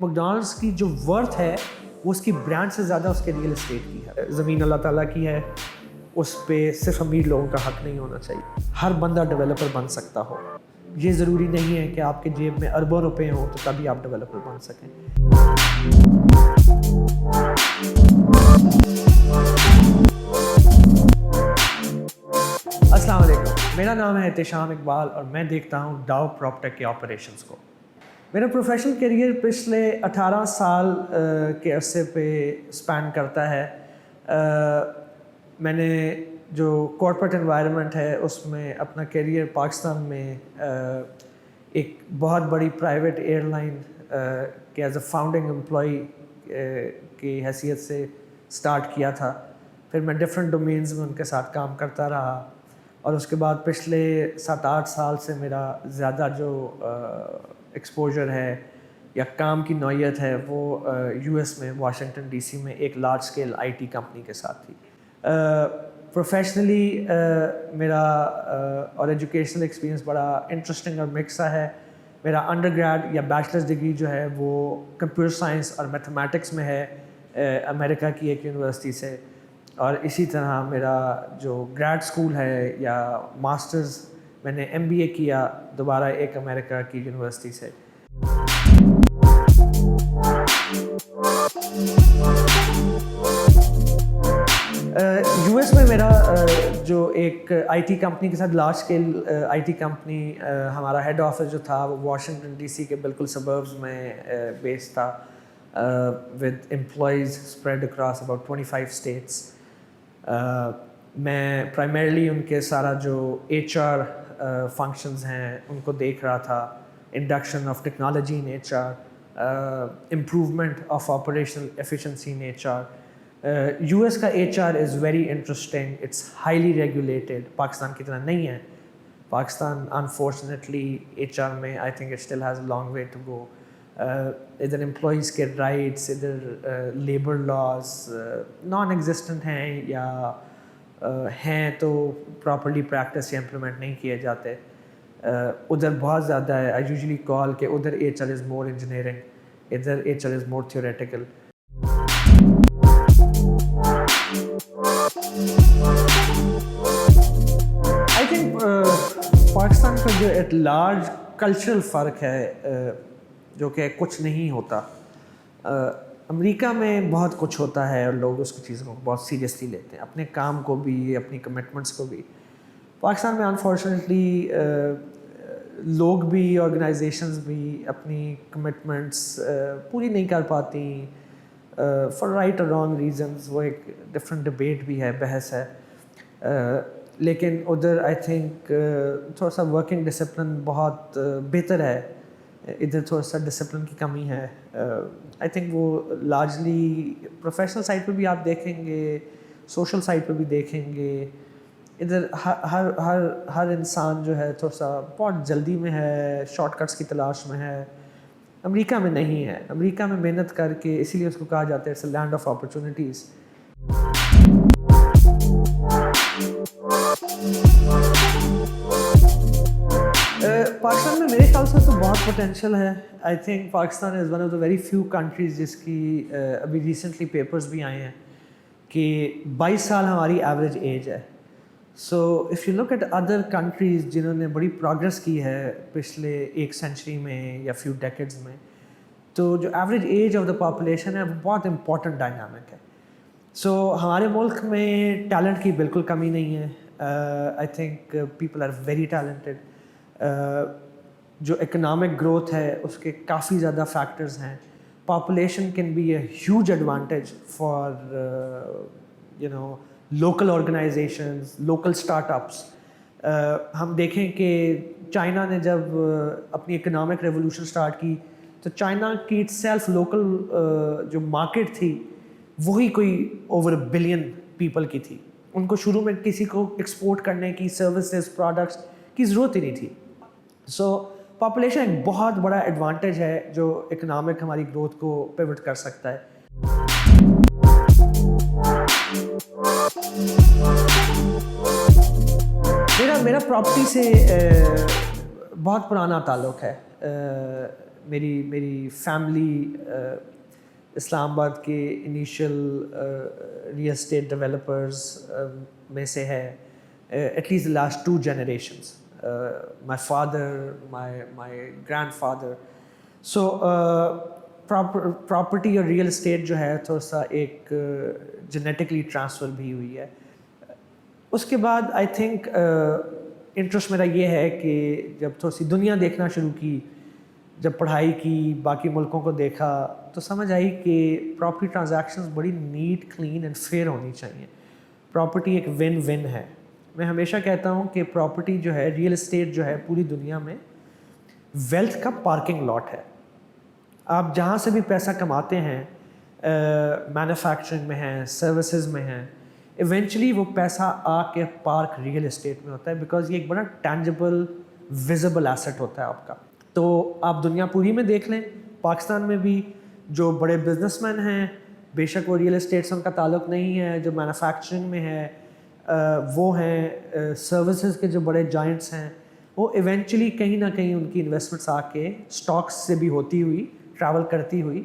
McDonald's की जो worth है वो उसकी ब्रांड से ज़्यादा उसके रियल एस्टेट की है। ज़मीन अल्लाह ताला की है, उस पे सिर्फ अमीर लोगों का हक नहीं होना चाहिए। हर बंदा डेवलपर बन सकता हो। ये ज़रूरी नहीं है कि आपके जेब में अरबों रुपए हों तो तभी आप डेवलपर बन सकें। अस्सलाम वालेकुम, मेरा नाम है एहतेशाम इकबाल और मैं देखता हूँ डाउ प्रॉपटेक के ऑपरेशंस को। मेरा प्रोफेशनल करियर पिछले 18 साल के अरसे पे स्पैन करता है। मैंने जो कॉर्पोरेट एनवायरनमेंट है उसमें अपना करियर पाकिस्तान में एक बहुत बड़ी प्राइवेट एयरलाइन के एज अ फाउंडिंग एम्प्लॉई की हैसियत से स्टार्ट किया था। फिर मैं डिफरेंट डोमेन्स में उनके साथ काम करता रहा और उसके बाद पिछले 7-8 साल से मेरा ज़्यादा जो एक्सपोजर है या काम की नौयत है वो यूएस में वाशिंगटन डीसी में एक लार्ज स्केल आईटी कंपनी के साथ थी। प्रोफेशनली मेरा और एजुकेशनल एक्सपीरियंस बड़ा इंटरेस्टिंग और मिक्स सा है। मेरा अंडरग्रेड या बैचलर्स डिग्री जो है वो कंप्यूटर साइंस और मैथमेटिक्स में है अमेरिका की एक यूनिवर्सिटी से, और इसी तरह मेरा जो ग्रेड स्कूल है या मास्टर्स मैंने एमबीए किया दोबारा एक अमेरिका की यूनिवर्सिटी से। यूएस में मेरा जो एक आईटी कंपनी के साथ लार्ज स्केल आईटी कंपनी हमारा हेड ऑफिस जो था वो वाशिंगटन डीसी के बिल्कुल सबर्ब्स में बेस्ड था with employees spread across about 25 states. मैं प्राइमरीली उनके सारा जो एचआर फंक्शंस हैं उनको देख रहा था, induction of technology in HR, improvement of operational efficiency in HR. US का HR is very interesting, it's highly regulated, Pakistan की तरह नहीं है। पाकिस्तान अनफॉर्चुनेटली एचआर में I think it still has a long way to go. इधर employees के rights, इधर labour laws non existent हैं या हैं तो प्रॉपर्ली प्रैक्टिस या इम्प्लीमेंट नहीं किए जाते। उधर बहुत ज़्यादा है। आई यूजुअली कॉल कि उधर एचआर इज़ मोर इंजीनियरिंग, इधर HR is more theoretical. I think Pakistan का जो एट लार्ज कल्चरल फ़र्क है जो कि कुछ नहीं होता। अमेरिका में बहुत कुछ होता है और लोग उसकी चीज़ों को बहुत सीरियसली लेते हैं, अपने काम को भी, अपनी कमिटमेंट्स को भी। पाकिस्तान में अनफॉर्चुनेटली लोग भी, ऑर्गेनाइजेशंस भी अपनी कमिटमेंट्स पूरी नहीं कर पाती फॉर राइट और रॉन्ग रीजंस। वो एक डिफरेंट डिबेट भी है, बहस है। लेकिन उधर आई थिंक थोड़ा सा वर्किंग डिसिप्लिन बहुत बेहतर है, इधर थोड़ा सा डिसिप्लिन की कमी है। आई थिंक वो लार्जली प्रोफेशनल साइड पे भी आप देखेंगे, सोशल साइड पे भी देखेंगे। इधर हर इंसान जो है थोड़ा सा बहुत जल्दी में है, शॉर्टकट्स की तलाश में है। अमेरिका में नहीं है। अमेरिका में मेहनत करके, इसीलिए उसको कहा जाता है it's a land of opportunities. Pakistan में मेरे ख्याल से तो बहुत पोटेंशियल है। I think Pakistan is one of the very few countries जिसकी अभी रिसेंटली पेपर्स भी आए हैं कि 22 साल हमारी एवरेज एज है। So if you look at other countries जिन्होंने बड़ी प्रोग्रेस की है पिछले एक सेंचुरी में या फ्यू डेकेड्स में, तो जो average age of the population है वो बहुत इंपॉर्टेंट डायनामिक है। सो हमारे मुल्क में टैलेंट की बिल्कुल कमी नहीं है। I think people are very talented. जो इकोनॉमिक ग्रोथ है उसके काफ़ी ज़्यादा फैक्टर्स हैं। Population can be a huge advantage for you know local organisations, local startups. हम देखें कि चाइना ने जब अपनी इकोनॉमिक रेवोल्यूशन स्टार्ट की तो चाइना की सेल्फ लोकल जो मार्केट थी वही कोई ओवर 1 बिलियन पीपल की थी। उनको शुरू में किसी को एक्सपोर्ट करने की, सर्विसेज, प्रोडक्ट्स की ज़रूरत ही नहीं थी। सो पॉपुलेशन एक बहुत बड़ा एडवांटेज है जो इकोनॉमिक हमारी ग्रोथ को पिवट कर सकता है। मेरा प्रॉपर्टी से बहुत पुराना ताल्लुक़ है। میری فیملی اسلام آباد کے انیشیل ریئل اسٹیٹ ڈیولپرز میں سے ہے, at least last 2 generations, my father, my grandfather. So property اور ریئل اسٹیٹ جو ہے تھوڑا سا ایک جینیٹکلی ٹرانسفر بھی ہوئی ہے. اس کے بعد آئی تھنک انٹرسٹ میرا یہ ہے کہ جب تھوڑی سی دنیا دیکھنا شروع کی, جب پڑھائی کی, باقی ملکوں کو دیکھا, تو سمجھ آئی کہ پراپرٹی ٹرانزیکشنز بڑی نیٹ, کلین اینڈ فیئر ہونی چاہیے. پراپرٹی ایک ون ون ہے. میں ہمیشہ کہتا ہوں کہ پراپرٹی جو ہے, ریئل اسٹیٹ جو ہے, پوری دنیا میں ویلتھ کا پارکنگ لاٹ ہے. آپ جہاں سے بھی پیسہ کماتے ہیں, مینوفیکچرنگ میں ہیں, سروسز میں ہیں, ایونچولی وہ پیسہ آ کے پارک ریئل اسٹیٹ میں ہوتا ہے, بیکاز یہ ایک بڑا ٹینجبل ویزیبل ایسٹ ہوتا ہے آپ کا. تو آپ دنیا پوری میں دیکھ لیں, پاکستان میں بھی جو بڑے بزنس مین ہیں, بے شک وہ ریئل اسٹیٹ سے ان کا تعلق نہیں ہے, جو مینوفیکچرنگ میں ہے وہ ہیں, سروسز کے جو بڑے جائنٹس ہیں, وہ ایونچولی کہیں نہ کہیں ان کی انویسٹمنٹس آ کے اسٹاکس سے بھی ہوتی ہوئی, ٹریول کرتی ہوئی,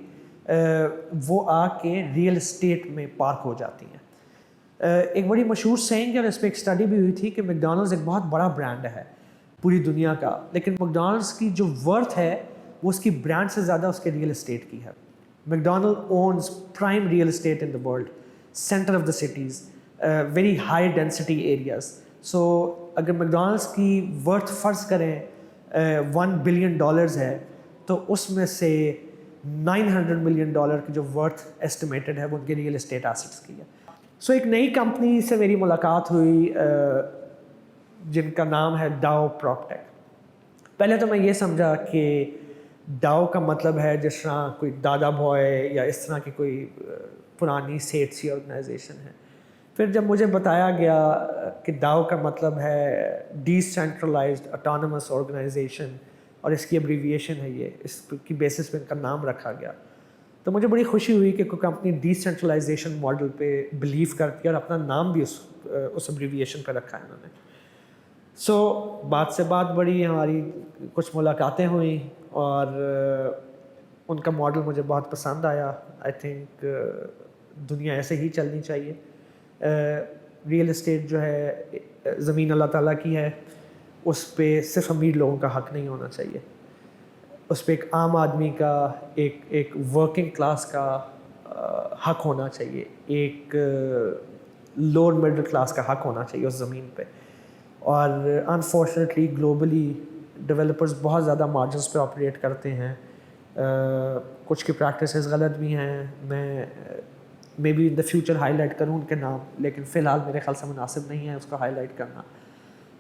وہ آ کے ریئل اسٹیٹ میں پارک ہو جاتی ہیں. ایک بڑی مشہور سینگ ہے, اور اس پہ ایک اسٹڈی بھی ہوئی تھی کہ میکڈونلڈز ایک بہت بڑا برانڈ ہے پوری دنیا کا, لیکن میکڈونلڈز کی جو ورتھ ہے وہ اس کی برانڈ سے زیادہ اس کے ریئل اسٹیٹ کی ہے. McDonald owns prime real estate in the world, centre of the cities, very high density areas. So اگر میکڈونلڈز کی ورتھ فرض کریں $1 billion ہے, تو اس میں سے $900 million کی جو ورتھ ایسٹیمیٹڈ ہے وہ ان کے ریئل اسٹیٹ ایسٹس کی ہے. سو ایک نئی کمپنی سے میری ملاقات ہوئی جن کا نام ہے ڈاؤ پراپ ٹیک. پہلے تو میں یہ سمجھا کہ ڈاؤ کا مطلب ہے جس طرح کوئی دادا بھوئے یا اس طرح کی کوئی پرانی سیٹ سی آرگنائزیشن ہے. پھر جب مجھے بتایا گیا کہ ڈاؤ کا مطلب ہے ڈی سینٹرلائزڈ اٹانومس آرگنائزیشن, اور اس کی ابریویشن ہے یہ, اس کی بیسس پہ ان کا نام رکھا گیا, تو مجھے بڑی خوشی ہوئی کہ کوئی کمپنی ڈی سینٹرلائزیشن ماڈل پہ بلیو کرتی ہے اور اپنا نام بھی اس ابریویشن پہ رکھا ہے انہوں نے. سو بات سے بات بڑی, ہماری کچھ ملاقاتیں ہوئیں, اور ان کا ماڈل مجھے بہت پسند آیا. آئی تھنک دنیا ایسے ہی چلنی چاہیے. ریئل اسٹیٹ جو ہے زمین اللہ تعالیٰ کی ہے, اس پہ صرف امیر لوگوں کا حق نہیں ہونا چاہیے, اس پہ ایک عام آدمی کا, ایک ورکنگ کلاس کا حق ہونا چاہیے, ایک لوور مڈل کلاس کا حق ہونا چاہیے اس زمین پہ. اور انفارچونیٹلی گلوبلی ڈیولپرز بہت زیادہ مارجنس پہ آپریٹ کرتے ہیں. کچھ کی پریکٹسز غلط بھی ہیں, میں بی in the future highlight کروں ان کے نام, لیکن فی الحال میرے خیال سے مناسب نہیں ہے اس کو ہائی لائٹ کرنا.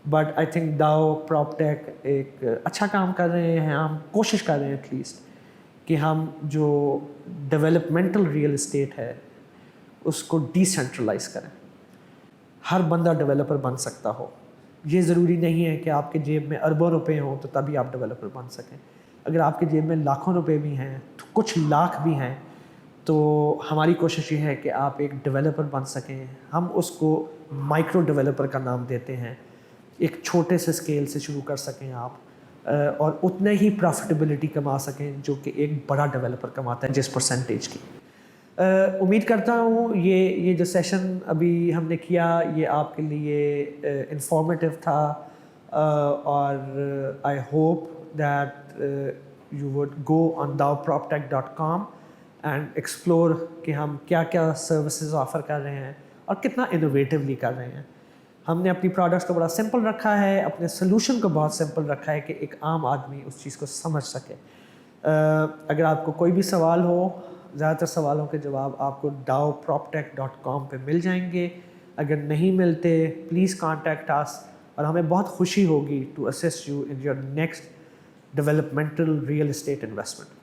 بٹ آئی تھنک ڈاؤ پراپ ٹیک ایک اچھا کام کر رہے ہیں. ہم کوشش کر رہے ہیں ایٹ لیسٹ کہ ہم جو ڈیولپمنٹل ریئل اسٹیٹ ہے اس کو ڈی سینٹرلائز کریں. ہر بندہ ڈیولپر بن سکتا ہو. یہ ضروری نہیں ہے کہ آپ کے جیب میں اربوں روپے ہوں تو تبھی آپ ڈیولپر بن سکیں. اگر آپ کے جیب میں لاکھوں روپے بھی ہیں, تو کچھ لاکھ بھی ہیں, تو ہماری کوشش یہ ہے کہ آپ ایک ڈیولپر بن سکیں. ہم اس کو مائکرو ڈیولپر کا نام دیتے ہیں. ایک چھوٹے سے اسکیل سے شروع کر سکیں آپ, اور اتنے ہی پروفٹیبلٹی کما سکیں جو کہ ایک بڑا ڈیولپر کماتا ہے جس پرسنٹیج کی. امید کرتا ہوں یہ جو سیشن ابھی ہم نے کیا یہ آپ کے لیے انفارمیٹیو تھا, اور I hope that you would go on daoproptech.com and explore کہ ہم کیا کیا سروسز آفر کر رہے ہیں اور کتنا انوویٹیولی کر رہے ہیں. ہم نے اپنی پروڈکٹس کو بڑا سمپل رکھا ہے, اپنے سلوشن کو بہت سمپل رکھا ہے کہ ایک عام آدمی اس چیز کو سمجھ سکے. اگر آپ کو کوئی بھی سوال ہو, زیادہ تر سوالوں کے جواب آپ کو daoproptech.com پہ مل جائیں گے. اگر نہیں ملتے پلیز کانٹیکٹ اس, اور ہمیں بہت خوشی ہوگی to assist you in your next developmental real estate investment.